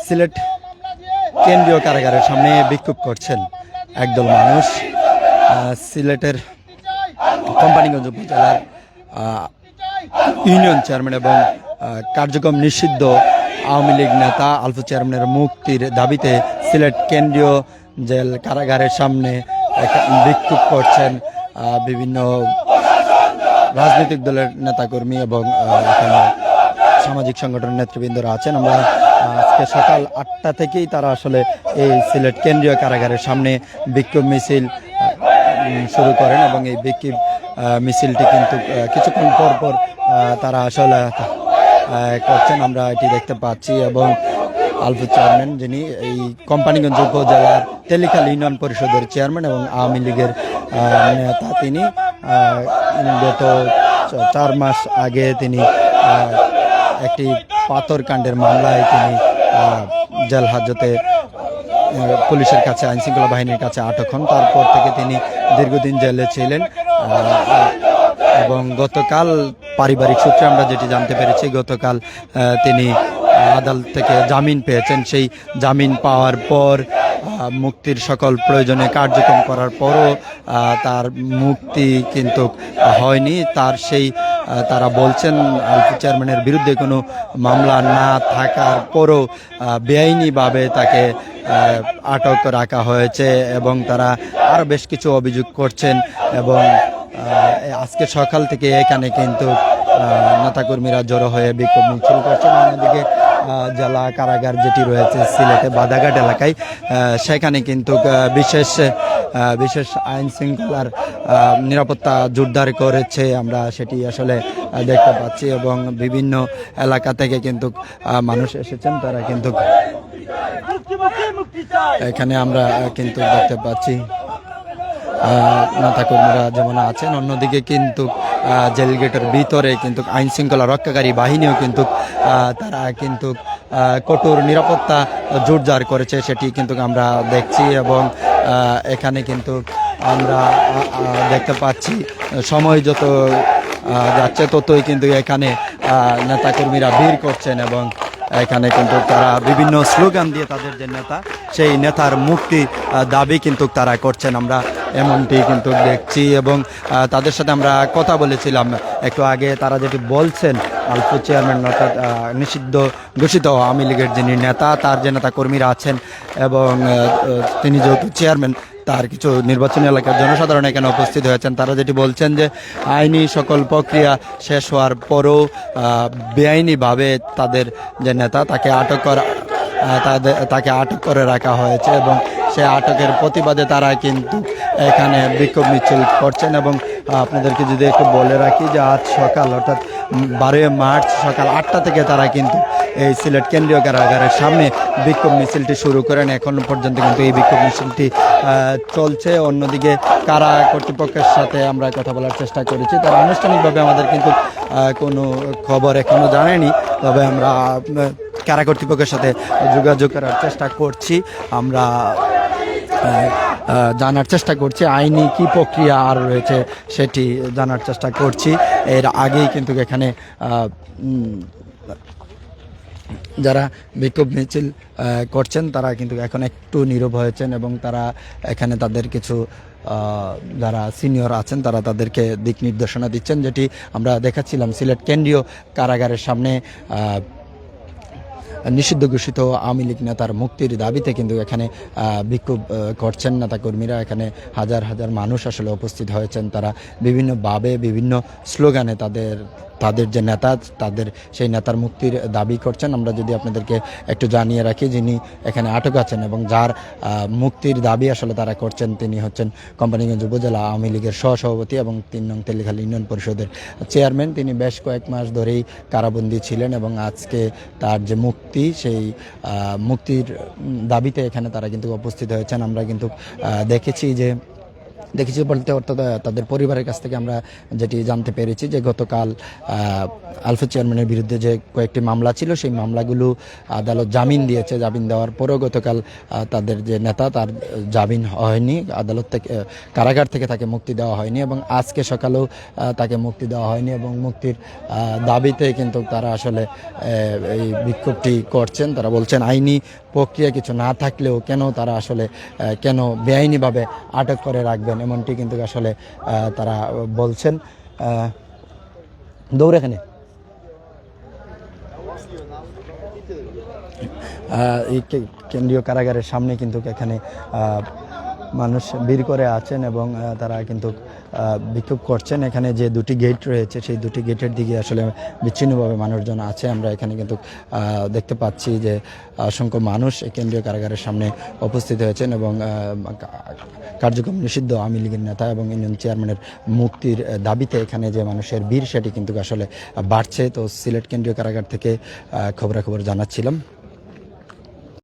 সিলেট কেন্দ্রীয় কারাগারের সামনে বিক্ষোভ করছেন একদল মানুষ। সিলেটের কোম্পানিগঞ্জ উপজেলার ইউনিয়ন চেয়ারম্যান এবং কার্যক্রম নিষিদ্ধ আওয়ামী লীগ নেতা আলফু চেয়ারম্যানের মুক্তির দাবিতে সিলেট কেন্দ্রীয় জেল কারাগারের সামনে বিক্ষোভ করছেন বিভিন্ন রাজনৈতিক দলের নেতাকর্মী এবং এখানে সামাজিক সংগঠনের নেতৃবৃন্দরা আছেন। আমরা আজকে সকাল 8টা থেকেই তারা আসলে এই সিলেট কেন্দ্রীয় কারাগারের সামনে বিক্ষোভ মিছিল শুরু করেন এবং এই বিক্ষোভ মিছিলটি কিন্তু কিছুক্ষণ পর পর তারা আসলে করছেন, আমরা এটি দেখতে পাচ্ছি। এবং আলফু চেয়ারম্যান, যিনি এই কোম্পানিগঞ্জ উপজেলার তেলিখাল ইউনিয়ন পরিষদের চেয়ারম্যান এবং আওয়ামী লীগের নেতা, তিনি গত 4 মাস আগে তিনি একটি পাথরকাণ্ডের মামলায় তিনি জেল হাজতে পুলিশের কাছে, আইনশৃঙ্খলা বাহিনীর কাছে আটক হন। তারপর থেকে তিনি দীর্ঘদিন জেলে ছিলেন এবং গতকাল পারিবারিক সূত্রে আমরা যেটি জানতে পেরেছি, গতকাল তিনি আদালত থেকে জামিন পেয়েছেন। সেই জামিন পাওয়ার পর মুক্তির সকল প্রয়োজনে কার্যক্রম করার পরও তার মুক্তি কিন্তু হয়নি। তার সেই তারা বলছেন আলফু চেয়ারম্যানের বিরুদ্ধে কোনো মামলা না থাকার পরও বেআইনিভাবে তাকে আটক রাখা হয়েছে এবং তারা আরও বেশ কিছু অভিযোগ করছেন। এবং আজকে সকাল থেকে এখানে কিন্তু নেতাকর্মীরা জড়ো হয়ে বিক্ষোভ মিছিল করছেন। অন্যদিকে জেলা কারাগার যেটি রয়েছে সিলেটে বাদাঘাট এলাকায়, সেখানে কিন্তু বিশেষ আইন শৃঙ্খলার নিরাপত্তা জোরদার করেছে, আমরা সেটি আসলে দেখতে পাচ্ছি। এবং বিভিন্ন এলাকা থেকে কিন্তু মানুষ এসেছেন, তারা কিন্তু এখানে আমরা কিন্তু দেখতে পাচ্ছি নেতাকর্মীরা যেমন আছেন। অন্যদিকে কিন্তু জেল গেটের ভিতরে কিন্তু আইন শৃঙ্খলা রক্ষাকারী বাহিনীও কিন্তু তারা কিন্তু কঠোর নিরাপত্তা জোরদার করেছে, সেটি কিন্তু আমরা দেখছি। এবং এখানে কিন্তু আমরা দেখতে পাচ্ছি সময় যত যাচ্ছে ততই কিন্তু এখানে নেতাকর্মীরা ভিড় করছেন এবং এখানে কিন্তু তারা বিভিন্ন স্লোগান দিয়ে তাদের যে নেতা, সেই নেতার মুক্তি দাবি কিন্তু তারা করছেন, আমরা এমনটি কিন্তু দেখছি। এবং তাদের সাথে আমরা কথা বলেছিলাম একটু আগে, তারা যেটি বলছেন আলফু চেয়ারম্যান অর্থাৎ নিষিদ্ধ ঘোষিত আওয়ামী লীগের যিনি নেতা, তার যে নেতা কর্মীরা আছেন এবং তিনি যেহেতু চেয়ারম্যান, তার কিছু নির্বাচনী এলাকার জনসাধারণ এখানে উপস্থিত হয়েছেন। তারা যেটি বলছেন যে আইনি সকল প্রক্রিয়া শেষ হওয়ার পরও বেআইনিভাবে তাদের যে নেতা তাকে আটক করে রাখা হয়েছে এবং সে আটকের প্রতিবাদে তারা কিন্তু এখানে বিক্ষোভ মিছিল করছেন। এবং আপনাদেরকে যদি একটু বলে রাখি যে আজ সকাল অর্থাৎ 12 মার্চ সকাল 8টা থেকে তারা কিন্তু এই সিলেট কেন্দ্রীয় কারাগারের সামনে বিক্ষোভ মিছিলটি শুরু করেন। এখন পর্যন্ত কিন্তু এই বিক্ষোভ মিছিলটি চলছে। অন্যদিকে কারা কর্তৃপক্ষের সাথে আমরা কথা বলার চেষ্টা করেছি, তারা আনুষ্ঠানিকভাবে আমাদের কিন্তু কোনো খবর এখনও জানায়নি, তবে আমরা কারা কর্তৃপক্ষের সাথে যোগাযোগ করার চেষ্টা করছি। আমরা জানার চেষ্টা করছি আইনি কি প্রক্রিয়া আর রয়েছে সেটি জানার চেষ্টা করছি। এর আগেই কিন্তু এখানে যারা বিক্ষোভ মিছিল করছেন তারা কিন্তু এখন একটু নীরব হয়েছেন এবং তারা এখানে তাদের কিছু যারা সিনিয়র আছেন তারা তাদেরকে দিক নির্দেশনা দিচ্ছেন, যেটি আমরা দেখাচ্ছিলাম সিলেট কেন্দ্রীয় কারাগারের সামনে নিষিদ্ধ ঘোষিত আওয়ামী লীগ নেতার মুক্তির দাবিতে কিন্তু এখানে বিক্ষোভ করছেন নেতাকর্মীরা। এখানে হাজার হাজার মানুষ আসলে উপস্থিত হয়েছেন, তারা বিভিন্নভাবে বিভিন্ন স্লোগানে তাদের যে নেতা সেই নেতার মুক্তির দাবি করছেন। আমরা যদি আপনাদেরকে একটু জানিয়ে রাখি, যিনি এখানে আটক আছেন এবং যার মুক্তির দাবি আসলে তারা করছেন, তিনি হচ্ছেন কোম্পানিগঞ্জ উপজেলা আওয়ামী লীগের সহসভাপতি এবং 3 নং তেলিখাল ইউনিয়ন পরিষদের চেয়ারম্যান। তিনি বেশ কয়েক মাস ধরেই কারাবন্দী ছিলেন এবং আজকে তার যে মুক্তি, সেই মুক্তির দাবিতে এখানে তারা কিন্তু উপস্থিত হয়েছেন। আমরা কিন্তু দেখেছি যে দেখেছি বলতে অর্থাৎ তাদের পরিবারের কাছ থেকে আমরা যেটি জানতে পেরেছি যে গতকাল আলফা চেয়ারম্যানের বিরুদ্ধে যে কয়েকটি মামলা ছিল সেই মামলাগুলো আদালত জামিন দিয়েছে। জামিন দেওয়ার পরেও গতকাল তাদের যে নেতা তার জামিন হয়নি, আদালত থেকে কারাগার থেকে তাকে মুক্তি দেওয়া হয়নি এবং আজকে সকালেও তাকে মুক্তি দেওয়া হয়নি এবং মুক্তির দাবিতে কিন্তু তারা আসলে এই বিক্ষোভটি করছেন। তারা বলছেন আইনি প্রক্রিয়া কিছু না থাকলেও কেন তারা আসলে কেন বেআইনিভাবে আটক করে রাখবেন, এমনটি কিন্তু আসলে তারা বলছেন। দৌড় এখানে এই কেন্দ্রীয় কারাগারের সামনে কিন্তু এখানে মানুষ ভিড় করে আছেন এবং তারা কিন্তু বিক্ষোভ করছেন। এখানে যে দুটি গেট রয়েছে সেই দুটি গেটের দিকে আসলে বিচ্ছিন্নভাবে মানুষজন আছে। আমরা এখানে কিন্তু দেখতে পাচ্ছি যে অসংখ্য মানুষ এই কেন্দ্রীয় কারাগারের সামনে উপস্থিত হয়েছেন এবং কার্যক্রম নিষিদ্ধ আওয়ামী লীগের নেতা এবং ইউনিয়ন চেয়ারম্যানের মুক্তির দাবিতে এখানে যে মানুষের ভিড় সেটি কিন্তু আসলে বাড়ছে। তো সিলেট কেন্দ্রীয় কারাগার থেকে খবরাখবর জানাচ্ছিলাম।